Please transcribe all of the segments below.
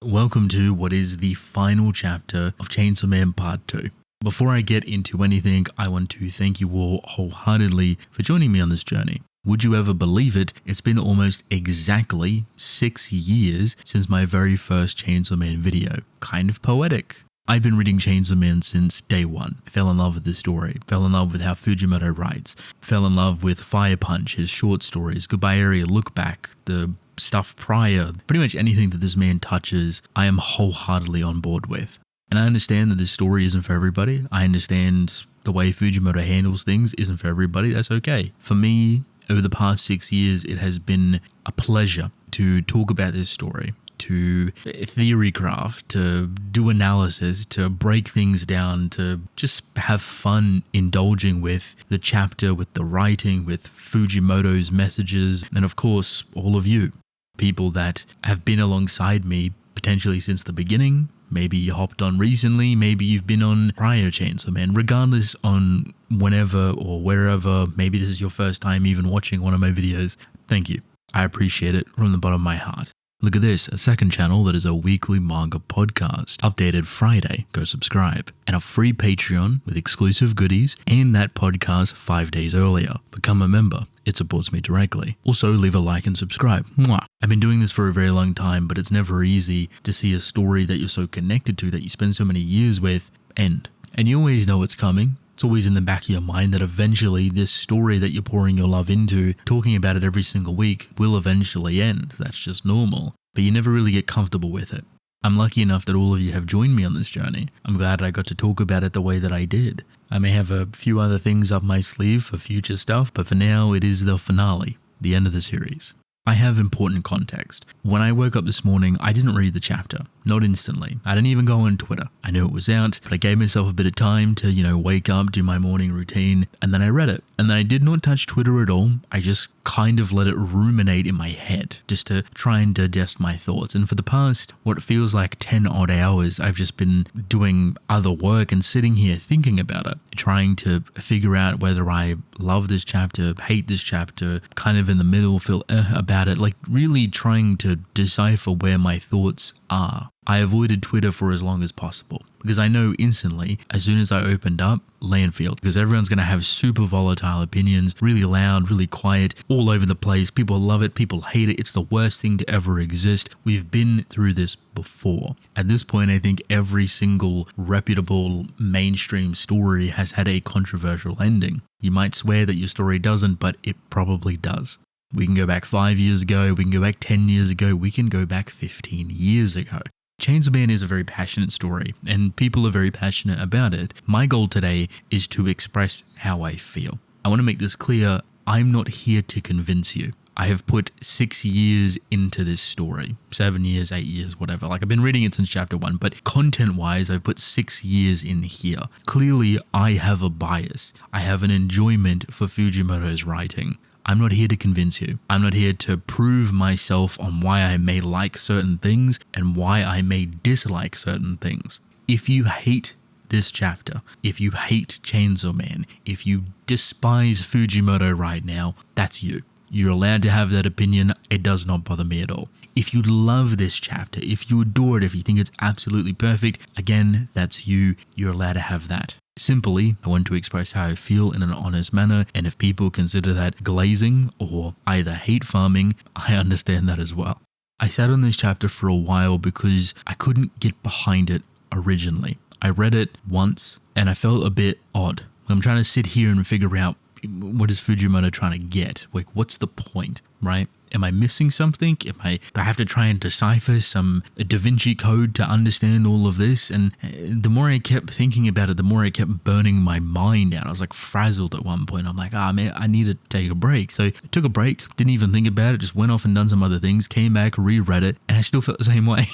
Welcome to what is the final chapter of Chainsaw Man Part 2. Before I get into anything, I want to thank you all wholeheartedly for joining me on this journey. Would you ever believe it? It's been almost exactly 6 years since my very first Chainsaw Man video. Kind of poetic. I've been reading Chainsaw Man since day one. I fell in love with the story, fell in love with how Fujimoto writes, fell in love with Fire Punch, his short stories, Goodbye Area, Look Back, the stuff prior, pretty much anything that this man touches, I am wholeheartedly on board with. And I understand that this story isn't for everybody. I understand the way Fujimoto handles things isn't for everybody. That's okay. For me, over the past 6 years, it has been a pleasure to talk about this story, to theory craft, to do analysis, to break things down, to just have fun indulging with the chapter, with the writing, with Fujimoto's messages, and of course, all of you. People that have been alongside me potentially since the beginning. Maybe you hopped on recently, maybe you've been on prior Chainsaw Man. Regardless on whenever or wherever, maybe this is your first time even watching one of my videos, thank you. I appreciate it from the bottom of my heart. Look at this, a second channel that is a weekly manga podcast, updated Friday, go subscribe, and a free Patreon with exclusive goodies and that podcast 5 days earlier. Become a member, it supports me directly. Also leave a like and subscribe. Mwah. I've been doing this for a very long time, but it's never easy to see a story that you're so connected to, that you spend so many years with, end. And you always know it's coming. It's always in the back of your mind that eventually this story that you're pouring your love into, talking about it every single week, will eventually end. That's just normal. But you never really get comfortable with it. I'm lucky enough that all of you have joined me on this journey. I'm glad I got to talk about it the way that I did. I may have a few other things up my sleeve for future stuff, but for now it is the finale, the end of the series. I have important context. When I woke up this morning, I didn't read the chapter. Not instantly. I didn't even go on Twitter. I knew it was out, but I gave myself a bit of time to, wake up, do my morning routine, and then I read it. And then I did not touch Twitter at all. I just kind of let it ruminate in my head, just to try and digest my thoughts. And for the past, what feels like 10 odd hours, I've just been doing other work and sitting here thinking about it, trying to figure out whether I love this chapter, hate this chapter, kind of in the middle, feel about it, like really trying to decipher where my thoughts are. I avoided Twitter for as long as possible because I know instantly, as soon as I opened up, Landfield, because everyone's going to have super volatile opinions, really loud, really quiet, all over the place. People love it, people hate it. It's the worst thing to ever exist. We've been through this before. At this point, I think every single reputable mainstream story has had a controversial ending. You might swear that your story doesn't, but it probably does. We can go back 5 years ago, we can go back 10 years ago, we can go back 15 years ago. Chainsaw Man is a very passionate story, and people are very passionate about it. My goal today is to express how I feel. I want to make this clear, I'm not here to convince you. I have put 6 years into this story, 7 years, 8 years, whatever. Like I've been reading it since chapter 1, but content-wise, I've put 6 years in here. Clearly, I have a bias. I have an enjoyment for Fujimoto's writing. I'm not here to convince you. I'm not here to prove myself on why I may like certain things and why I may dislike certain things. If you hate this chapter, if you hate Chainsaw Man, if you despise Fujimoto right now, that's you. You're allowed to have that opinion. It does not bother me at all. If you love this chapter, if you adore it, if you think it's absolutely perfect, again, that's you. You're allowed to have that. Simply, I want to express how I feel in an honest manner, and if people consider that glazing or either hate farming, I understand that as well. I sat on this chapter for a while because I couldn't get behind it originally. I read it once and I felt a bit odd. I'm trying to sit here and figure out what is Fujimoto trying to get? Like, what's the point, right? Am I missing something? Do I have to try and decipher some Da Vinci Code to understand all of this? And the more I kept thinking about it, the more I kept burning my mind out. I was like frazzled at one point. I'm like, man, I need to take a break. So I took a break, didn't even think about it, just went off and done some other things, came back, reread it, and I still felt the same way.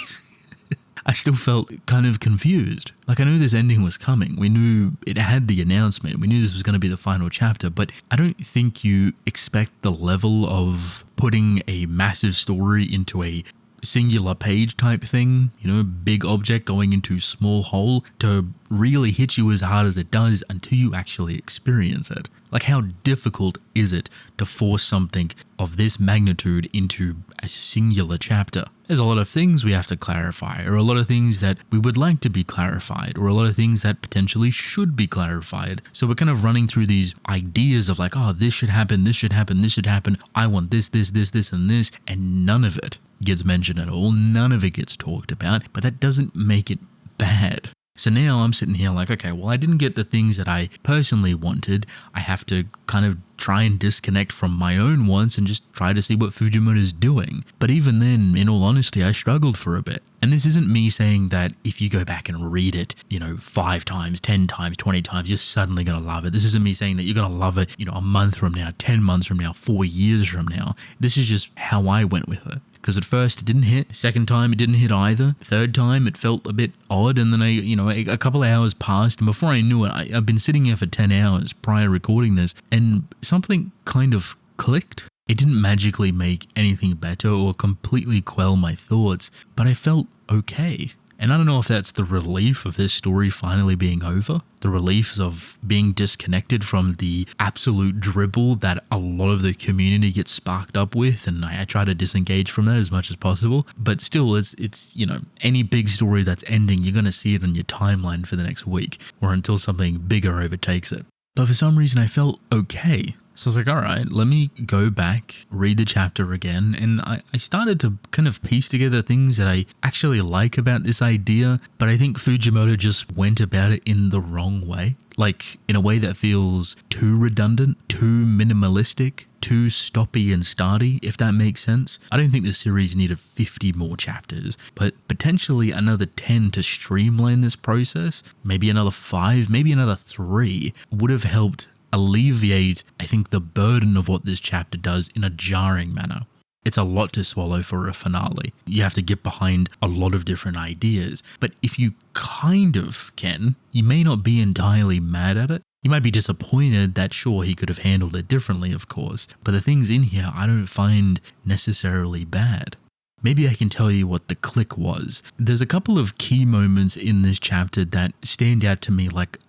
I still felt kind of confused. Like I knew this ending was coming. We knew it had the announcement. We knew this was going to be the final chapter, but I don't think you expect the level of putting a massive story into a singular page type thing, big object going into small hole, to really hit you as hard as it does until you actually experience it. Like, how difficult is it to force something of this magnitude into a singular chapter? there's a lot of things we have to clarify, or a lot of things that we would like to be clarified, or a lot of things that potentially should be clarified. So we're kind of running through these ideas of like, oh, this should happen, this should happen, this should happen. I want this, and this, and none of it gets mentioned at all. None of it gets talked about, but that doesn't make it bad. So now I'm sitting here like, okay, well, I didn't get the things that I personally wanted. I have to kind of try and disconnect from my own wants and just try to see what Fujimoto's doing. But even then, in all honesty, I struggled for a bit. And this isn't me saying that if you go back and read it, 5 times, 10 times, 20 times, you're suddenly going to love it. This isn't me saying that you're going to love it, a month from now, 10 months from now, 4 years from now. This is just how I went with it. Because at first it didn't hit, second time it didn't hit either, third time it felt a bit odd, and then a couple of hours passed, and before I knew it, I've been sitting here for 10 hours prior recording this, and something kind of clicked. It didn't magically make anything better or completely quell my thoughts, but I felt okay. And I don't know if that's the relief of this story finally being over, the relief of being disconnected from the absolute dribble that a lot of the community gets sparked up with, and I try to disengage from that as much as possible. But still, it's any big story that's ending, you're going to see it on your timeline for the next week, or until something bigger overtakes it. But for some reason, I felt okay. So I was like, all right, let me go back, read the chapter again, and I started to kind of piece together things that I actually like about this idea, but I think Fujimoto just went about it in the wrong way. Like, in a way that feels too redundant, too minimalistic, too stoppy and starty, if that makes sense. I don't think the series needed 50 more chapters, but potentially another 10 to streamline this process, maybe another 5, maybe another 3, would have helped alleviate, I think, the burden of what this chapter does in a jarring manner. It's a lot to swallow for a finale. You have to get behind a lot of different ideas, but if you kind of can, you may not be entirely mad at it. You might be disappointed that, sure, he could have handled it differently, of course, but the things in here I don't find necessarily bad. Maybe I can tell you what the click was. There's a couple of key moments in this chapter that stand out to me like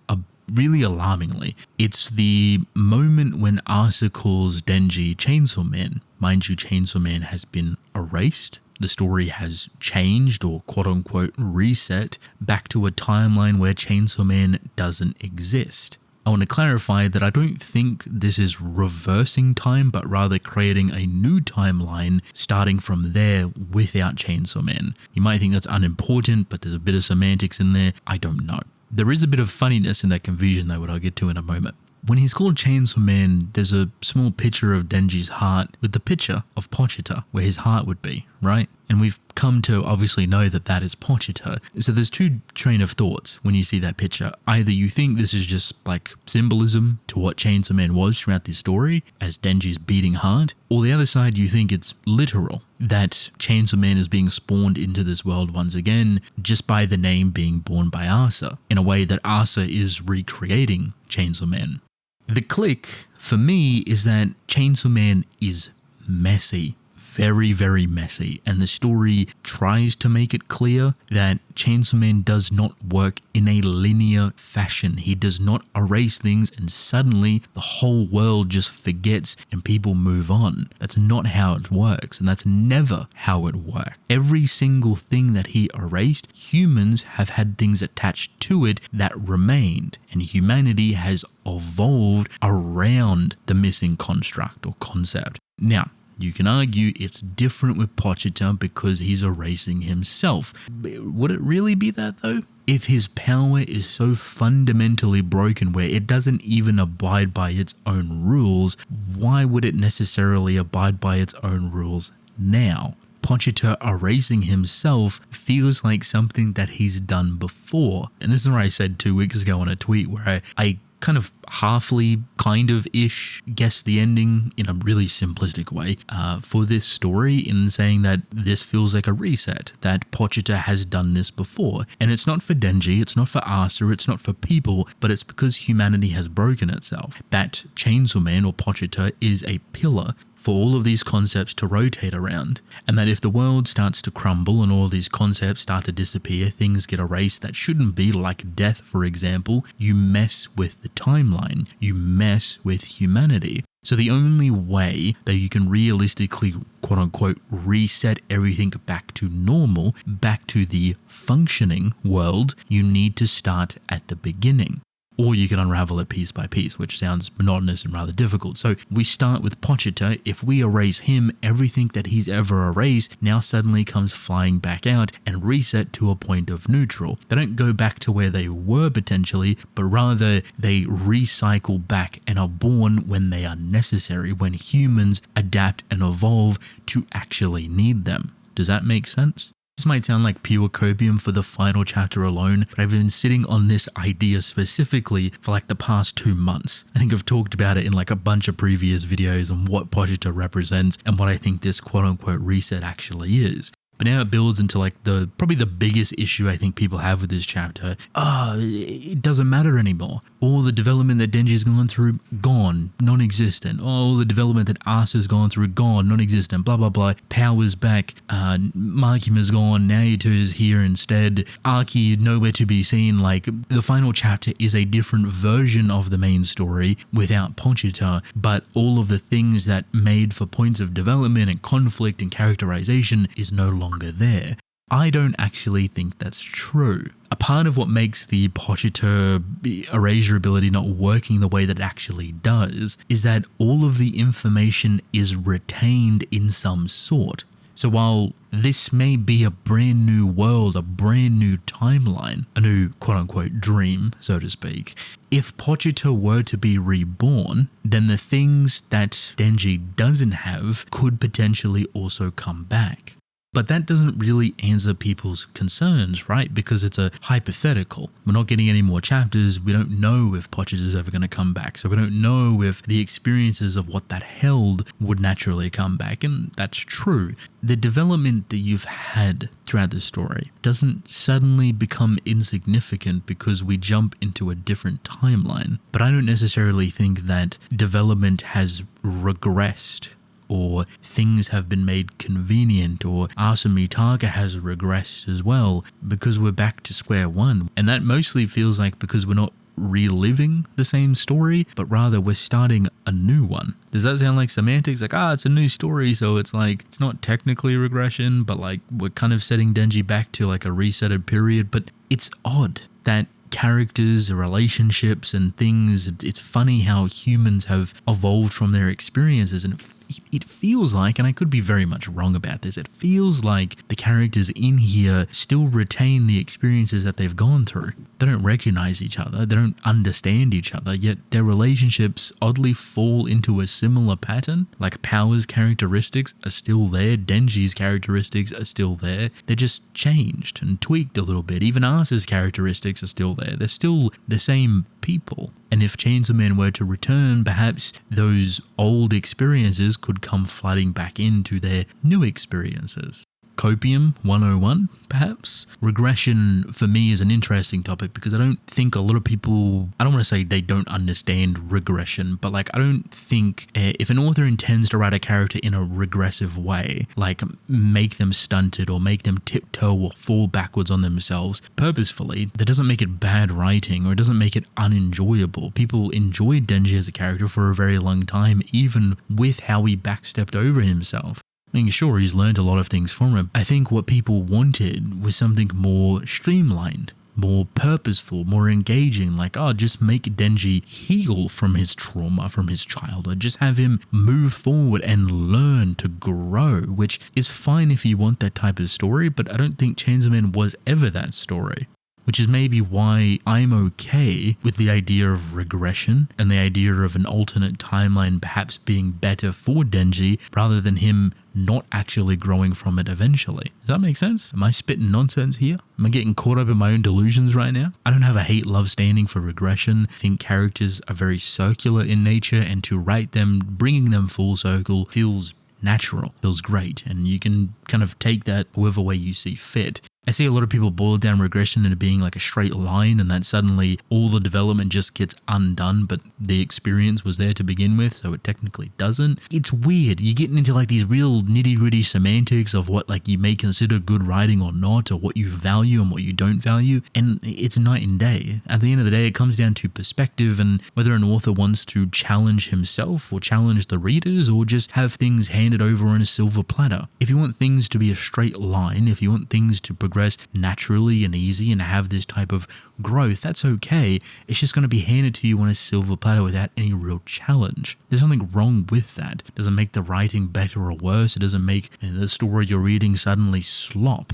really alarmingly. It's the moment when Asa calls Denji Chainsaw Man. Mind you, Chainsaw Man has been erased. The story has changed, or quote-unquote reset, back to a timeline where Chainsaw Man doesn't exist. I want to clarify that I don't think this is reversing time, but rather creating a new timeline starting from there without Chainsaw Man. You might think that's unimportant, but there's a bit of semantics in there. I don't know. There is a bit of funniness in that confusion though, what I'll get to in a moment. When he's called Chainsaw Man, there's a small picture of Denji's heart with the picture of Pochita, where his heart would be, right? And we've come to obviously know that that is Pochita. So there's two train of thoughts when you see that picture. Either you think this is just like symbolism to what Chainsaw Man was throughout this story, as Denji's beating heart, or the other side you think it's literal, that Chainsaw Man is being spawned into this world once again, just by the name being born by Asa, in a way that Asa is recreating Chainsaw Man. The click, for me, is that Chainsaw Man is messy. Very, very messy, and the story tries to make it clear that Chainsaw Man does not work in a linear fashion. He does not erase things and suddenly the whole world just forgets and people move on. That's not how it works, and that's never how it worked. Every single thing that he erased, humans have had things attached to it that remained, and humanity has evolved around the missing construct or concept. Now, you can argue it's different with Pochita because he's erasing himself. Would it really be that though? If his power is so fundamentally broken where it doesn't even abide by its own rules, why would it necessarily abide by its own rules now? Pochita erasing himself feels like something that he's done before. And this is what I said 2 weeks ago on a tweet where I kind of ish guess the ending in a really simplistic way for this story, in saying that this feels like a reset, that Pochita has done this before. And it's not for Denji, it's not for Asa, it's not for people, but it's because humanity has broken itself. That Chainsaw Man or Pochita is a pillar for all of these concepts to rotate around, and that if the world starts to crumble and all these concepts start to disappear, things get erased that shouldn't be, like death for example, you mess with the timeline, you mess with humanity. So the only way that you can realistically, quote unquote, reset everything back to normal, back to the functioning world, you need to start at the beginning. Or you can unravel it piece by piece, which sounds monotonous and rather difficult. So we start with Pochita. If we erase him, everything that he's ever erased now suddenly comes flying back out and reset to a point of neutral. They don't go back to where they were potentially, but rather they recycle back and are born when they are necessary, when humans adapt and evolve to actually need them. Does that make sense? This might sound like pure copium for the final chapter alone, but I've been sitting on this idea specifically for like the past 2 months. I think I've talked about it in like a bunch of previous videos on what Pochita represents and what I think this quote-unquote reset actually is. But now it builds into like probably the biggest issue I think people have with this chapter. It doesn't matter anymore. All the development that Denji's gone through, gone, non-existent. All the development that Asa's gone through, gone, non-existent, blah, blah, blah. Power's back, Makima's gone, Naoto is here instead. Aki, nowhere to be seen. Like, the final chapter is a different version of the main story without Pochita, but all of the things that made for points of development and conflict and characterization is no longer there. I don't actually think that's true. A part of what makes the Pochita erasure ability not working the way that it actually does is that all of the information is retained in some sort. So while this may be a brand new world, a brand new timeline, a new quote-unquote dream, so to speak, if Pochita were to be reborn, then the things that Denji doesn't have could potentially also come back. But that doesn't really answer people's concerns, right? Because it's a hypothetical. We're not getting any more chapters. We don't know if Pochita is ever going to come back. So we don't know if the experiences of what that held would naturally come back. And that's true. The development that you've had throughout the story doesn't suddenly become insignificant because we jump into a different timeline. But I don't necessarily think that development has regressed, or things have been made convenient, or Asamitaka has regressed as well, because we're back to square one. And that mostly feels like because we're not reliving the same story, but rather we're starting a new one. Does that sound like semantics? Like, it's a new story, so it's like, it's not technically regression, but like we're kind of setting Denji back to like a resetted period. But it's odd that characters, relationships and things, it's funny how humans have evolved from their experiences, and it feels like, and I could be very much wrong about this, it feels like the characters in here still retain the experiences that they've gone through. They don't recognize each other, they don't understand each other, yet their relationships oddly fall into a similar pattern. Like Power's characteristics are still there, Denji's characteristics are still there, they're just changed and tweaked a little bit. Even Asa's characteristics are still there, they're still the same people. And if Chainsaw Man were to return, perhaps those old experiences could come flooding back into their new experiences. Copium 101, perhaps? Regression for me is an interesting topic because I don't think a lot of people, I don't want to say they don't understand regression, but like I don't think if an author intends to write a character in a regressive way, like make them stunted or make them tiptoe or fall backwards on themselves purposefully, that doesn't make it bad writing or it doesn't make it unenjoyable. People enjoyed Denji as a character for a very long time, even with how he backstepped over himself. I mean, sure, he's learned a lot of things from him. I think what people wanted was something more streamlined, more purposeful, more engaging, like, just make Denji heal from his trauma, from his childhood. Just have him move forward and learn to grow, which is fine if you want that type of story, but I don't think Chainsaw Man was ever that story. Which is maybe why I'm okay with the idea of regression and the idea of an alternate timeline perhaps being better for Denji rather than him not actually growing from it eventually. Does that make sense? Am I spitting nonsense here? Am I getting caught up in my own delusions right now? I don't have a hate-love standing for regression. I think characters are very circular in nature, and to write them, bringing them full circle feels natural, feels great, and you can kind of take that however way you see fit. I see a lot of people boil down regression into being like a straight line and that suddenly all the development just gets undone, but the experience was there to begin with, so it technically doesn't. It's weird. You're getting into like these real nitty-gritty semantics of what like you may consider good writing or not, or what you value and what you don't value, and it's night and day. At the end of the day, it comes down to perspective and whether an author wants to challenge himself or challenge the readers or just have things handed over on a silver platter. If you want things to be a straight line, if you want things to progress naturally and easy and have this type of growth, that's okay. It's just going to be handed to you on a silver platter without any real challenge. There's nothing wrong with that. It doesn't make the writing better or worse. It doesn't make the story you're reading suddenly slop.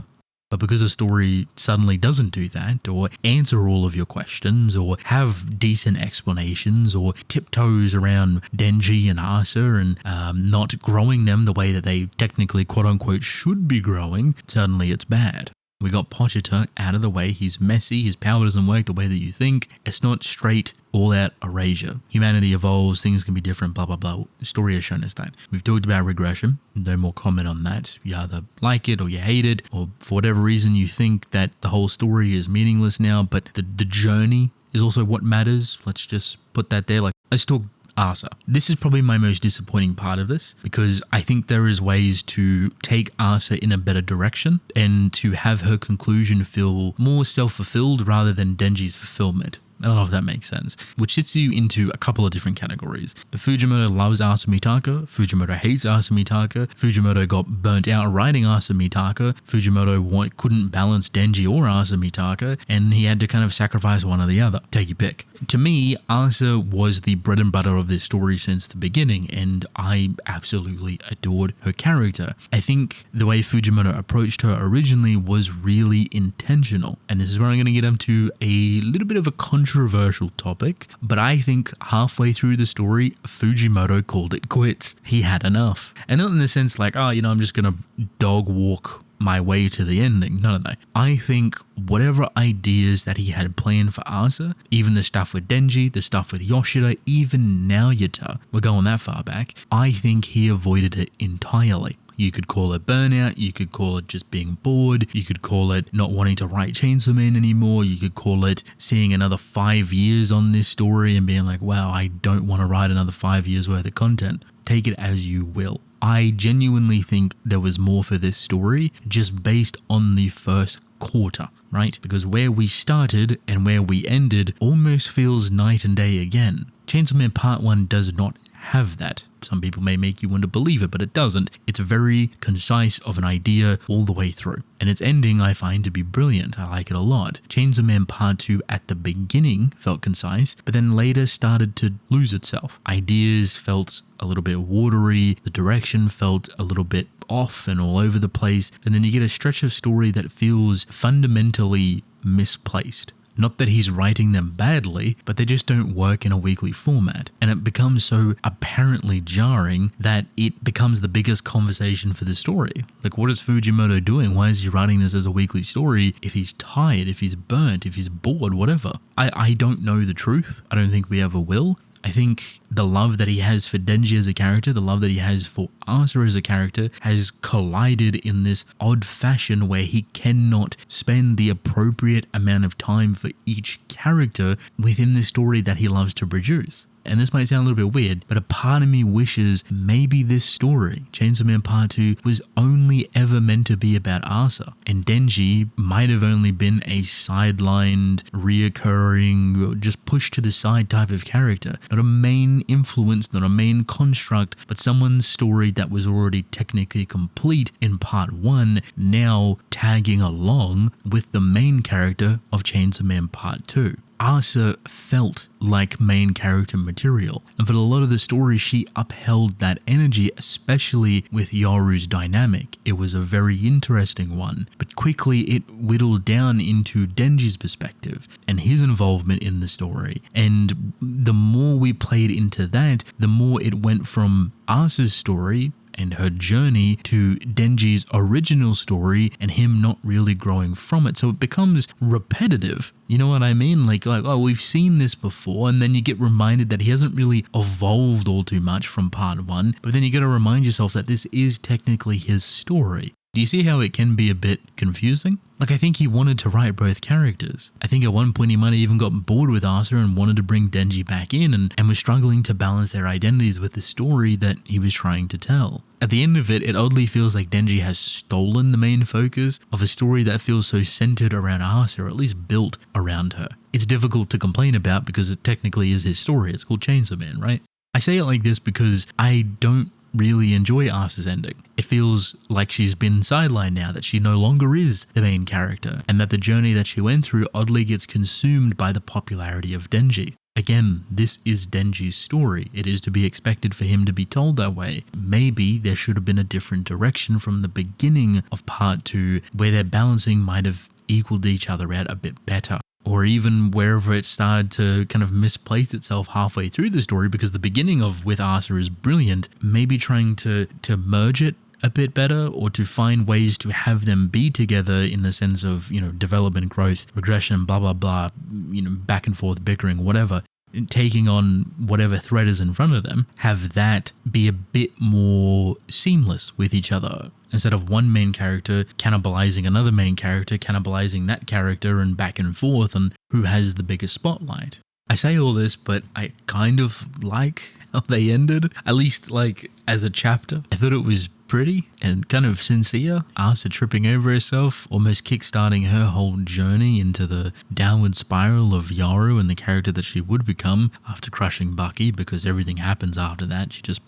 But because a story suddenly doesn't do that, or answer all of your questions, or have decent explanations, or tiptoes around Denji and Asa and not growing them the way that they technically quote-unquote should be growing, suddenly it's bad. We got Pochita out of the way. He's messy. His power doesn't work the way that you think. It's not straight, all-out erasure. Humanity evolves. Things can be different, blah, blah, blah. The story has shown us that. We've talked about regression. No more comment on that. You either like it or you hate it, or for whatever reason you think that the whole story is meaningless now, but the journey is also what matters. Let's just put that there. Like, let's talk Asa. This is probably my most disappointing part of this, because I think there is ways to take Asa in a better direction and to have her conclusion feel more self-fulfilled rather than Denji's fulfillment. I don't know if that makes sense, which sits you into a couple of different categories. Fujimoto loves Asa Mitaka, Fujimoto hates Asa Mitaka, Fujimoto got burnt out writing Asa Mitaka, Fujimoto couldn't balance Denji or Asa Mitaka, and he had to kind of sacrifice one or the other. Take your pick. To me, Asa was the bread and butter of this story since the beginning, and I absolutely adored her character. I think the way Fujimoto approached her originally was really intentional, and this is where I'm going to get into a little bit of a controversial topic, but I think halfway through the story, Fujimoto called it quits. He had enough. And not in the sense like, I'm just going to dog walk my way to the ending. No. I think whatever ideas that he had planned for Asa, even the stuff with Denji, the stuff with Yoshida, even Naoyuta, we're going that far back, I think he avoided it entirely. You could call it burnout, you could call it just being bored, you could call it not wanting to write Chainsaw Man anymore, you could call it seeing another 5 years on this story and being like, wow, I don't want to write another 5 years worth of content. Take it as you will. I genuinely think there was more for this story just based on the first quarter, right? Because where we started and where we ended almost feels night and day again. Chainsaw Man Part 1 does not have that. Some people may make you want to believe it, but it doesn't. It's very concise of an idea all the way through. And its ending I find to be brilliant. I like it a lot. Chainsaw Man Part 2 at the beginning felt concise, but then later started to lose itself. Ideas felt a little bit watery, the direction felt a little bit off and all over the place, and then you get a stretch of story that feels fundamentally misplaced. Not that he's writing them badly, but they just don't work in a weekly format. And it becomes so apparently jarring that it becomes the biggest conversation for the story. Like, what is Fujimoto doing? Why is he writing this as a weekly story if he's tired, if he's burnt, if he's bored, whatever? I don't know the truth. I don't think we ever will. I think the love that he has for Denji as a character, the love that he has for Asa as a character, has collided in this odd fashion where he cannot spend the appropriate amount of time for each character within the story that he loves to produce. And this might sound a little bit weird, but a part of me wishes maybe this story, Chainsaw Man Part 2, was only ever meant to be about Asa. And Denji might have only been a sidelined, reoccurring, just pushed to the side type of character. Not a main influence, not a main construct, but someone's story that was already technically complete in Part 1, now tagging along with the main character of Chainsaw Man Part 2. Asa felt like main character material, and for a lot of the story she upheld that energy, especially with Yoru's dynamic. It was a very interesting one, but quickly it whittled down into Denji's perspective and his involvement in the story, and the more we played into that, the more it went from Asa's story and her journey to Denji's original story and him not really growing from it. So it becomes repetitive. You know what I mean? Like, oh, we've seen this before, and then you get reminded that he hasn't really evolved all too much from Part 1, but then you got to remind yourself that this is technically his story. Do you see how it can be a bit confusing? Like, I think he wanted to write both characters. I think at one point he might have even gotten bored with Asa and wanted to bring Denji back in and was struggling to balance their identities with the story that he was trying to tell. At the end of it, it oddly feels like Denji has stolen the main focus of a story that feels so centered around Asa, or at least built around her. It's difficult to complain about because it technically is his story. It's called Chainsaw Man, right? I say it like this because I don't really enjoy Asa's ending. It feels like she's been sidelined now, that she no longer is the main character, and that the journey that she went through oddly gets consumed by the popularity of Denji. Again, this is Denji's story. It is to be expected for him to be told that way. Maybe there should have been a different direction from the beginning of part 2, where their balancing might have equaled each other out a bit better. Or even wherever it started to kind of misplace itself halfway through the story, because the beginning of With Asa is brilliant, maybe trying to merge it a bit better, or to find ways to have them be together in the sense of, development, growth, regression, blah, blah, blah, back and forth, bickering, whatever, taking on whatever thread is in front of them, have that be a bit more seamless with each other. Instead of one main character cannibalizing another main character, cannibalizing that character and back and forth, and who has the biggest spotlight. I say all this, but I kind of like how they ended, at least like as a chapter. I thought it was pretty and kind of sincere. Asa tripping over herself, almost kickstarting her whole journey into the downward spiral of Yoru and the character that she would become after crushing Bucky, because everything happens after that. She just,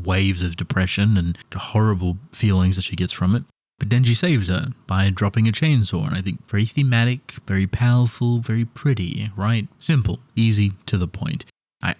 waves of depression and the horrible feelings that she gets from it. But Denji saves her by dropping a chainsaw, and I think very thematic, very powerful, very pretty, right? Simple, easy, to the point.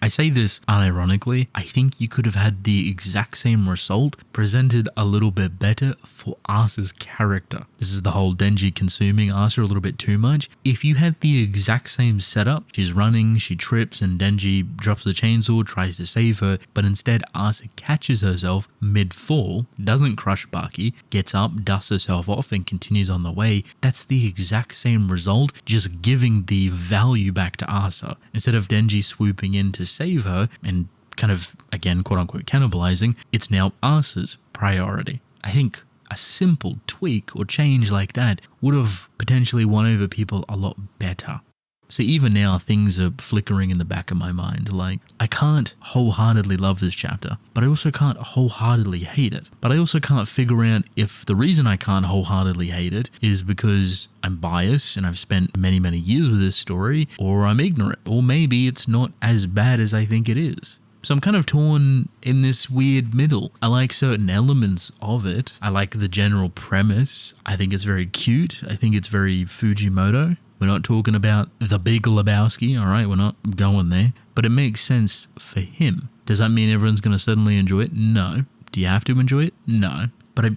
I say this unironically. I think you could have had the exact same result presented a little bit better for Asa's character. This is the whole Denji consuming Asa a little bit too much. If you had the exact same setup, she's running, she trips, and Denji drops the chainsaw, tries to save her, but instead Asa catches herself mid-fall, doesn't crush Baki, gets up, dusts herself off, and continues on the way. That's the exact same result, just giving the value back to Asa. Instead of Denji swooping in to save her and kind of, again, quote-unquote cannibalizing, it's now Asa's priority. I think a simple tweak or change like that would have potentially won over people a lot better. So even now, things are flickering in the back of my mind. Like, I can't wholeheartedly love this chapter, but I also can't wholeheartedly hate it. But I also can't figure out if the reason I can't wholeheartedly hate it is because I'm biased and I've spent many, many years with this story, or I'm ignorant, or maybe it's not as bad as I think it is. So I'm kind of torn in this weird middle. I like certain elements of it. I like the general premise. I think it's very cute. I think it's very Fujimoto. We're not talking about the Big Lebowski, all right? We're not going there. But it makes sense for him. Does that mean everyone's going to suddenly enjoy it? No. Do you have to enjoy it? No. But I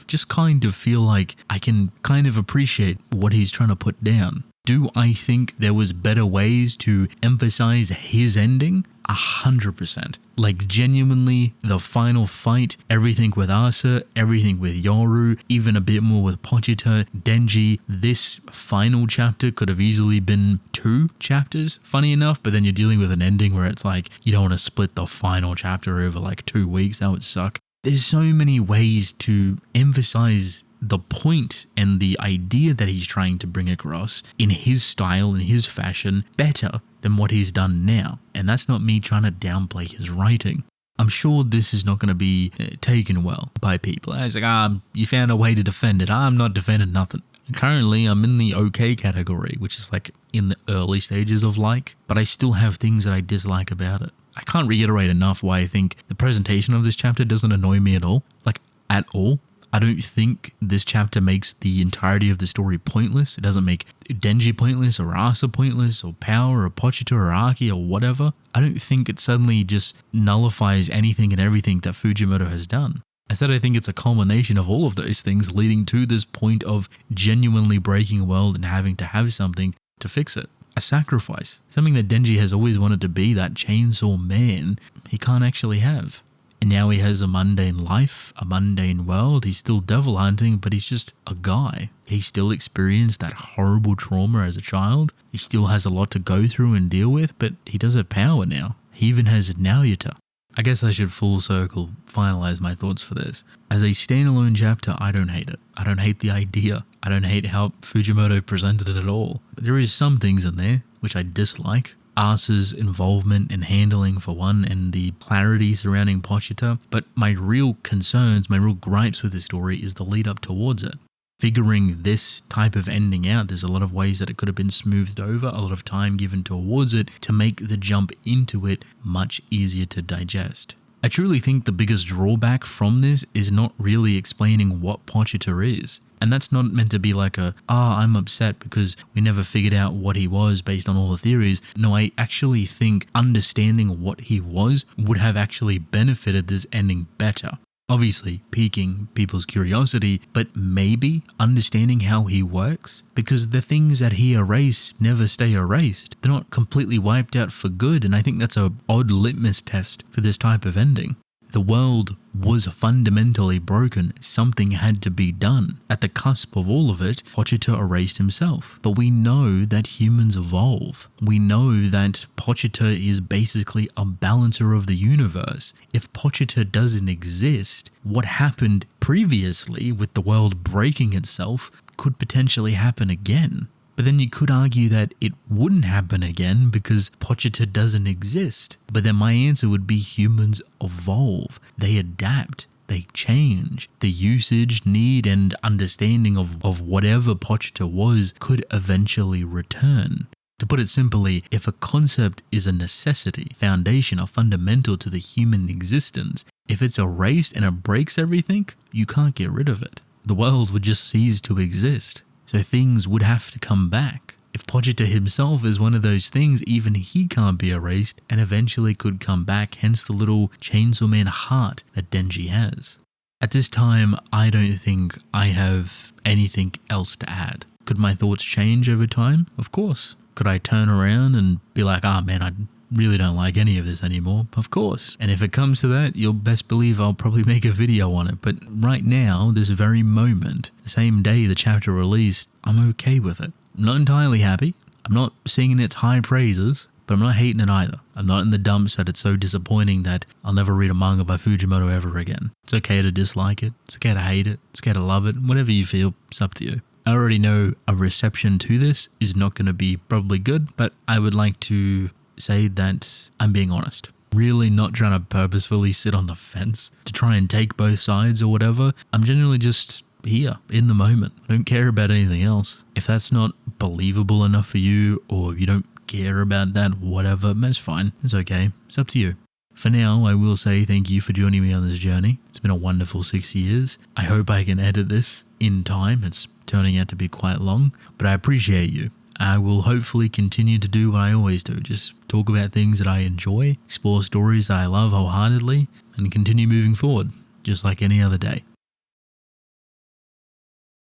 just kind of feel like I can kind of appreciate what he's trying to put down. Do I think there was better ways to emphasize his ending? 100%. Like, genuinely, the final fight, everything with Asa, everything with Yoru, even a bit more with Pochita, Denji. This final chapter could have easily been 2 chapters, funny enough, but then you're dealing with an ending where it's like, you don't want to split the final chapter over like 2 weeks. That would suck. There's so many ways to emphasize the point and the idea that he's trying to bring across in his style, in his fashion, better than what he's done now. And that's not me trying to downplay his writing. I'm sure this is not going to be taken well by people. It's like, you found a way to defend it. I'm not defending nothing. Currently, I'm in the okay category, which is like in the early stages of like, but I still have things that I dislike about it. I can't reiterate enough why I think the presentation of this chapter doesn't annoy me at all. Like, at all. I don't think this chapter makes the entirety of the story pointless. It doesn't make Denji pointless, or Asa pointless, or Power, or Pochita, or Aki, or whatever. I don't think it suddenly just nullifies anything and everything that Fujimoto has done. Instead, I think it's a culmination of all of those things leading to this point of genuinely breaking a world and having to have something to fix it. A sacrifice. Something that Denji has always wanted to be, that chainsaw man, he can't actually have. And now he has a mundane life, a mundane world. He's still devil hunting, but he's just a guy. He still experienced that horrible trauma as a child. He still has a lot to go through and deal with, but he does have power now. He even has Naoyuta. I guess I should full circle finalize my thoughts for this. As a standalone chapter, I don't hate it. I don't hate the idea. I don't hate how Fujimoto presented it at all. There is some things in there which I dislike. Asa's involvement and handling for one, and the clarity surrounding Pochita. But my real concerns, my real gripes with the story is the lead up towards it. Figuring this type of ending out, there's a lot of ways that it could have been smoothed over, a lot of time given towards it to make the jump into it much easier to digest. I truly think the biggest drawback from this is not really explaining what Pochita is. And that's not meant to be like I'm upset because we never figured out what he was based on all the theories. No, I actually think understanding what he was would have actually benefited this ending better. Obviously, piquing people's curiosity, but maybe understanding how he works, because the things that he erased never stay erased. They're not completely wiped out for good, and I think that's an odd litmus test for this type of ending. The world was fundamentally broken. Something had to be done. At the cusp of all of it, Pochita erased himself. But we know that humans evolve. We know that Pochita is basically a balancer of the universe. If Pochita doesn't exist, what happened previously with the world breaking itself could potentially happen again. But then you could argue that it wouldn't happen again because Pochita doesn't exist. But then my answer would be humans evolve. They adapt. They change. The usage, need, and understanding of whatever Pochita was could eventually return. To put it simply, if a concept is a necessity, foundation, or fundamental to the human existence, if it's erased and it breaks everything, you can't get rid of it. The world would just cease to exist. So things would have to come back. If Pochita himself is one of those things, even he can't be erased and eventually could come back, hence the little Chainsaw Man heart that Denji has. At this time, I don't think I have anything else to add. Could my thoughts change over time? Of course. Could I turn around and be like, man, I really don't like any of this anymore? Of course. And if it comes to that, you'll best believe I'll probably make a video on it. But right now, this very moment, the same day the chapter released, I'm okay with it. I'm not entirely happy. I'm not singing its high praises, but I'm not hating it either. I'm not in the dumps that it's so disappointing that I'll never read a manga by Fujimoto ever again. It's okay to dislike it. It's okay to hate it. It's okay to love it. Whatever you feel, it's up to you. I already know a reception to this is not going to be probably good, but I would like to say that I'm being honest. Really not trying to purposefully sit on the fence to try and take both sides or whatever. I'm genuinely just here in the moment. I don't care about anything else. If that's not believable enough for you, or you don't care about that, whatever, that's fine. It's okay. It's up to you. For now, I will say thank you for joining me on this journey. It's been a wonderful 6 years. I hope I can edit this in time. It's turning out to be quite long, but I appreciate you. I will hopefully continue to do what I always do, just talk about things that I enjoy, explore stories that I love wholeheartedly, and continue moving forward, just like any other day.